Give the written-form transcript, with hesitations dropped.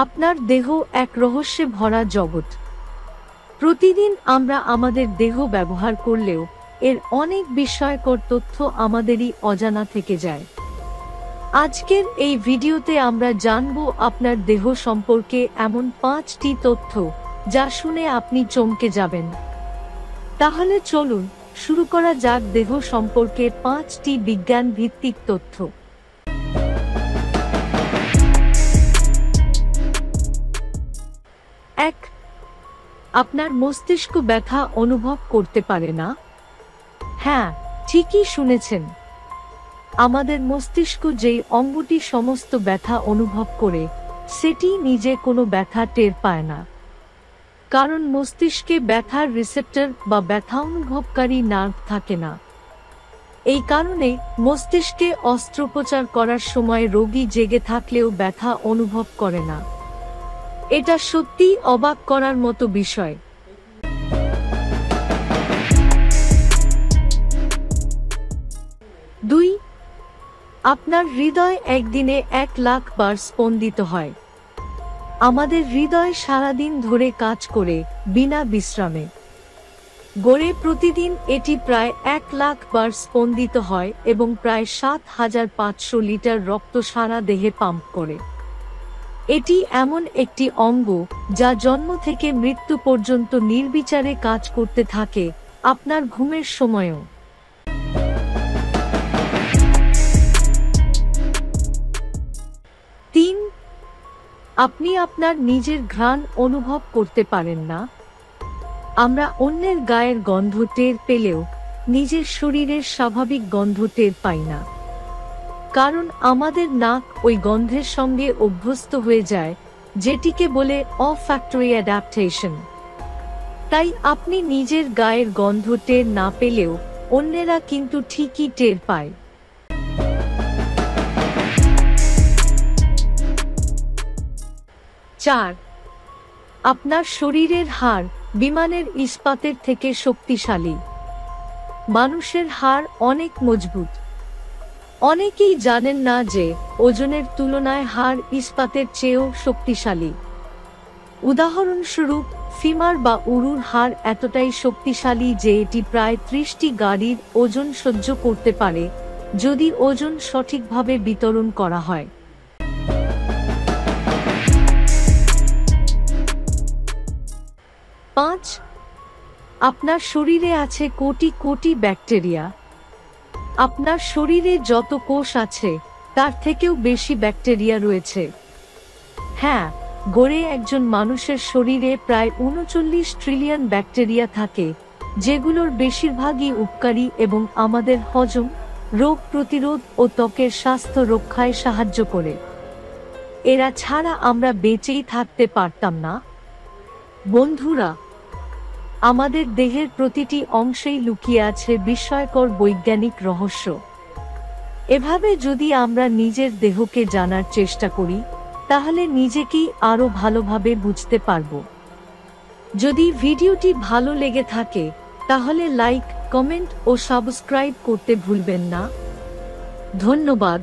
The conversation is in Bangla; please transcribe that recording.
আপনার দেহ এক রহস্যে ভরা জগৎ। প্রতিদিন আমরা আমাদের দেহ ব্যবহার করলেও এর অনেক বিস্ময়কর তথ্য আমাদেরই অজানা থেকে যায়। আজকের এই ভিডিওতে আমরা জানব আপনার দেহ সম্পর্কে এমন 5টি তথ্য যা শুনে আপনি চমকে যাবেন। তাহলে চলুন শুরু করা যাক দেহ সম্পর্কে 5টি বিজ্ঞান ভিত্তিক তথ্য। 1. আপনার মস্তিষ্ক ব্যথা অনুভব করতে পারে না? হ্যাঁ, ঠিকই শুনেছেন। আমাদের মস্তিষ্ক যেই অঙ্গটি সমস্ত ব্যথা অনুভব করে, সেটি নিজে কোনো ব্যথা টের পায় না। কারণ মস্তিষ্কে ব্যথার রিসেপ্টর বা ব্যথা অনুভবকারী নার্ভ থাকে না। এই কারণে মস্তিষ্কে অস্ত্রোপচার করার সময় রোগী জেগে থাকলেও ব্যথা অনুভব করে না। এটা সত্যিই অবাক করার মতো বিষয়। 2. আপনার হৃদয় একদিনে 1,00,000 বার স্পন্দিত হয়। আমাদের হৃদয় সারাদিন ধরে কাজ করে বিনা বিশ্রামে। গড়ে প্রতিদিন এটি প্রায় 1,00,000 বার স্পন্দিত হয় এবং প্রায় 7,500 লিটার রক্ত সারা দেহে পাম্প করে। এটি এমন একটি অঙ্গ যা জন্ম থেকে মৃত্যু পর্যন্ত নির্বিচারে কাজ করতে থাকে, আপনার ঘুমের সময়ও। 3. আপনি আপনার নিজের ঘ্রাণ অনুভব করতে পারেন না? আমরা অন্যের গায়ের গন্ধ টের পেলেও নিজের শরীরের স্বাভাবিক গন্ধ টের পাই না। কারণ আমাদের নাক ওই গন্ধের সঙ্গে অভ্যস্ত হয়ে যায়, যেটিকে বলে olfactory adaptation। তাই আপনি নিজের গায়ের গন্ধ টের না পেলেও অন্যেরা কিন্তু ঠিকই টের পায়। 4. আপনার শরীরের হাড় বিমানের ইস্পাতের থেকে শক্তিশালী। মানুষের হাড় অনেক মজবুত। অনেকেই জানেন না যে ওজনের তুলনায় হাড় ইস্পাতের চেয়েও শক্তিশালী। উদাহরণস্বরূপ, ফিমার বা উরুর হাড় এতটাই শক্তিশালী যে এটি প্রায় 30টি গাড়ির ওজন সহ্য করতে পারে, যদি ওজন সঠিকভাবে বিতরণ করা হয়। 5. আপনার শরীরে আছে কোটি কোটি ব্যাকটেরিয়া। আপনার শরীরে যত কোষ আছে তার থেকেও বেশি ব্যাকটেরিয়া রয়েছে। হ্যাঁ, গড়ে একজন মানুষের শরীরে প্রায় 39 ট্রিলিয়ন ব্যাকটেরিয়া থাকে, যেগুলোর বেশিরভাগই উপকারী এবং আমাদের হজম, রোগ প্রতিরোধ ও ত্বকের স্বাস্থ্য রক্ষায় সাহায্য করে। এরা ছাড়া আমরা বেঁচেই থাকতে পারতাম না। বন্ধুরা, আমাদের দেহের প্রতিটি অংশেই লুকিয়ে আছে বিস্ময়কর বৈজ্ঞানিক রহস্য। এভাবে যদি আমরা নিজের দেহকে জানার চেষ্টা করি, তাহলে নিজেকেই আরো ভালোভাবে বুঝতে পারব। যদি ভিডিওটি ভালো লেগে থাকে, তাহলে লাইক, কমেন্ট ও সাবস্ক্রাইব করতে ভুলবেন না। ধন্যবাদ।